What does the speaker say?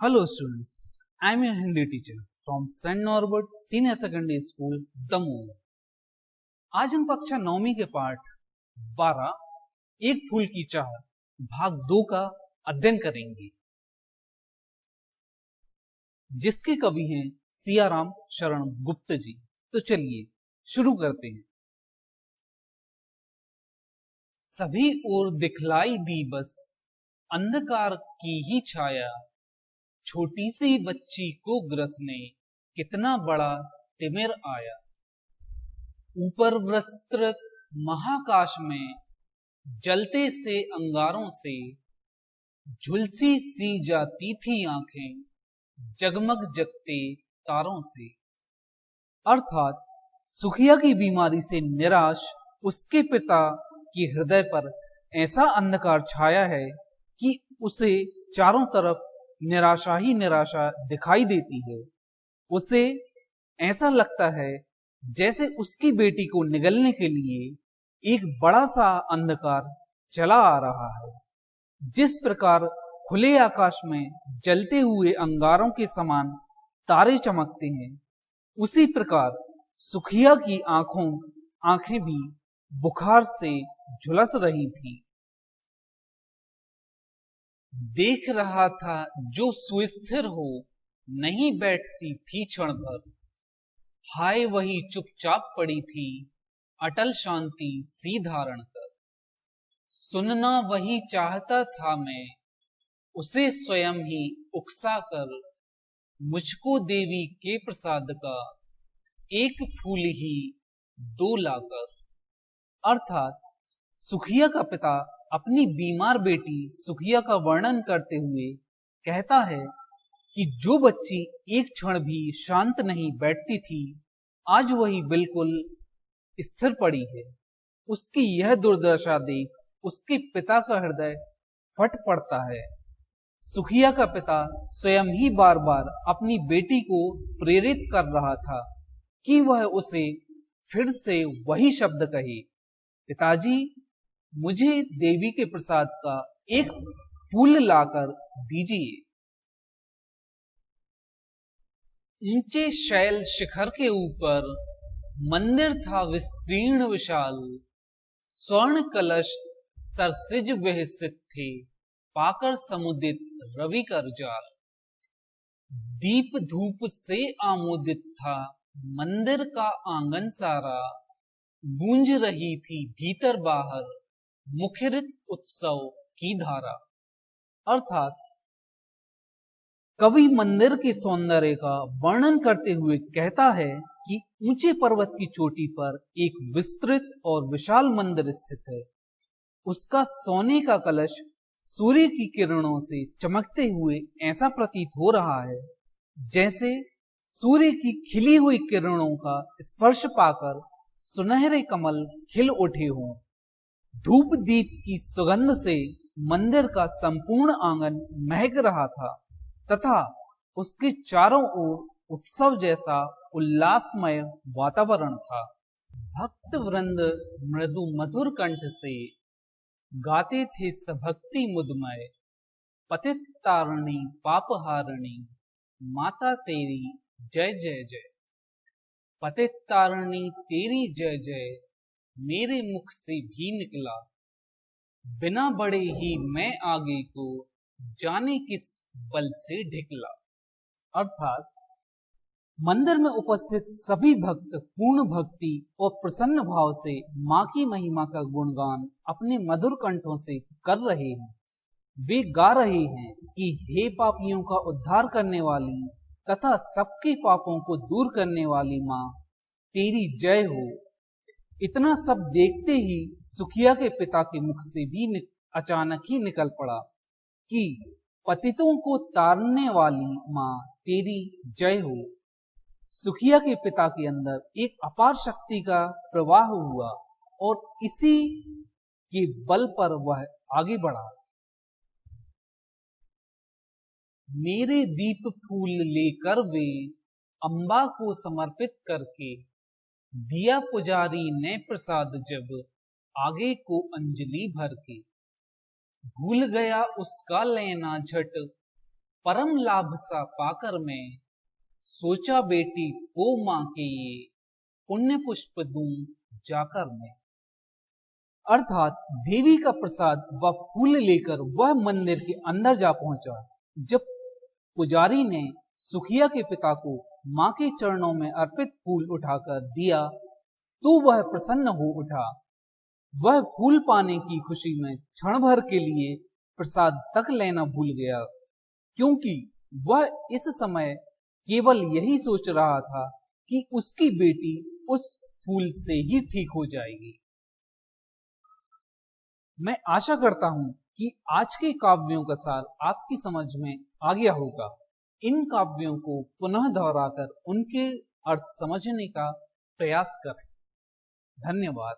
Hello students, I am your Hindi teacher from St. Norbert Senior Secondary School, Damoh. आज हम कक्षा 9वीं के पाठ 12 एक फूल की चाह भाग 2 का अध्ययन करेंगे, जिसके कवि हैं सियाराम शरण गुप्त जी। तो चलिए शुरू करते हैं। सभी ओर दिखलाई दी बस अंधकार की ही छाया, छोटी सी बच्ची को ग्रसने कितना बड़ा तिमिर आया। ऊपर विस्तृत महाकाश में जलते से अंगारों से झुलसी सी जाती थी आंखें जगमग जगते तारों से। अर्थात सुखिया की बीमारी से निराश उसके पिता के हृदय पर ऐसा अंधकार छाया है कि उसे चारों तरफ निराशा ही निराशा दिखाई देती है। उसे ऐसा लगता है जैसे उसकी बेटी को निगलने के लिए एक बड़ा सा अंधकार चला आ रहा है। जिस प्रकार खुले आकाश में जलते हुए अंगारों के समान तारे चमकते हैं, उसी प्रकार सुखिया की आंखें भी बुखार से झुलस रही थी। देख रहा था जो सुस्थिर हो नहीं बैठती थी क्षण भर, हाय वही चुपचाप पड़ी थी अटल शांति सी धारण कर। सुनना वही चाहता था मैं उसे स्वयं ही उकसा कर, मुझको देवी के प्रसाद का एक फूल ही दो लाकर। अर्थात सुखिया का पिता अपनी बीमार बेटी सुखिया का वर्णन करते हुए कहता है कि जो बच्ची एक क्षण भी शांत नहीं बैठती थी, आज वही बिल्कुल स्थिर पड़ी है। उसकी यह दुर्दशा देख उसके पिता का हृदय फट पड़ता है। सुखिया का पिता स्वयं ही बार बार अपनी बेटी को प्रेरित कर रहा था कि वह उसे फिर से वही शब्द कहे, पिताजी मुझे देवी के प्रसाद का एक फूल लाकर दीजिए। ऊंचे शैल शिखर के ऊपर मंदिर था विस्तीर्ण विशाल, स्वर्ण कलश सरसिज विहसित थे पाकर समुदित रवि कर जाल। दीप धूप से आमोदित था मंदिर का आंगन सारा, गूंज रही थी भीतर बाहर मुखरित उत्सव की धारा। अर्थात कवि मंदिर के सौंदर्य का वर्णन करते हुए कहता है कि ऊंचे पर्वत की चोटी पर एक विस्तृत और विशाल मंदिर स्थित है। उसका सोने का कलश सूर्य की किरणों से चमकते हुए ऐसा प्रतीत हो रहा है जैसे सूर्य की खिली हुई किरणों का स्पर्श पाकर सुनहरे कमल खिल उठे हों। धूप दीप की सुगंध से मंदिर का संपूर्ण आंगन महक रहा था तथा उसके चारों ओर उत्सव जैसा उल्लासमय वातावरण था। भक्त वृंद मृदु मधुर कंठ से गाते थे सभक्ति मुदमय, पतित तारणी पापहारिणी माता तेरी जय जय जय। पतित तारणी तेरी जय जय मेरे मुख से भी निकला, बिना बड़े ही मैं आगे को जाने किस बल से ढिकला। अर्थात मंदिर में उपस्थित सभी भक्त पूर्ण भक्ति और प्रसन्न भाव से मां की महिमा का गुणगान अपने मधुर कंठों से कर रहे हैं। वे गा रहे हैं कि हे पापियों का उद्धार करने वाली तथा सबके पापों को दूर करने वाली मां तेरी जय हो। इतना सब देखते ही सुखिया के पिता के मुख से भी अचानक ही निकल पड़ा कि पतितों को तारने वाली मां तेरी जय हो। सुखिया के पिता के अंदर एक अपार शक्ति का प्रवाह हुआ और इसी के बल पर वह आगे बढ़ा। मेरे दीप फूल लेकर वे अंबा को समर्पित करके, दिया पुजारी ने प्रसाद जब आगे को अंजलि भर के। भूल गया उसका लेना झट परम लाभ सा पाकर मैं, सोचा बेटी को मां के ये पुण्य पुष्प दूं जाकर मैं। अर्थात देवी का प्रसाद व फूल लेकर वह मंदिर के अंदर जा पहुंचा। जब पुजारी ने सुखिया के पिता को मां के चरणों में अर्पित फूल उठाकर दिया तो वह प्रसन्न हो उठा। वह फूल पाने की खुशी में क्षण भर के लिए प्रसाद तक लेना भूल गया, क्योंकि वह इस समय केवल यही सोच रहा था कि उसकी बेटी उस फूल से ही ठीक हो जाएगी। मैं आशा करता हूं कि आज के काव्यों का सार आपकी समझ में आ गया होगा। इन काव्यों को पुनः दोहराकर उनके अर्थ समझने का प्रयास करें। धन्यवाद।